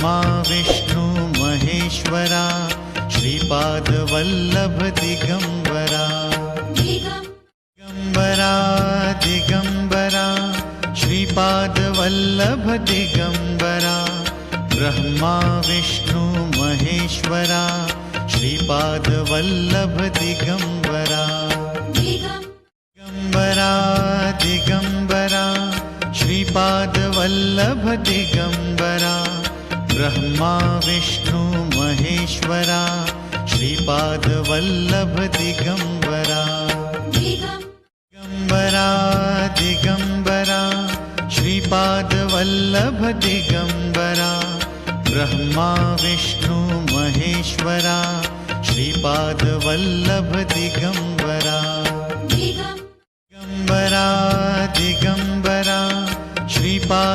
Brahma Vishnu Maheshwara Shripad Vallabh Digambara Digambara Digambara Shripad Vallabh Digambara Brahma Vishnu Maheshwara Shripad Vallabh Digambara Digambara Digambara Shripad Vallabh Digambara Brahma Vishnu Maheshwara Shripad Vallabh Digambara Digambara Digambara Shripad Vallabh Digambara Brahma Vishnu Maheshwara Shripad Vallabh Digambara Digambara Digambara Shripad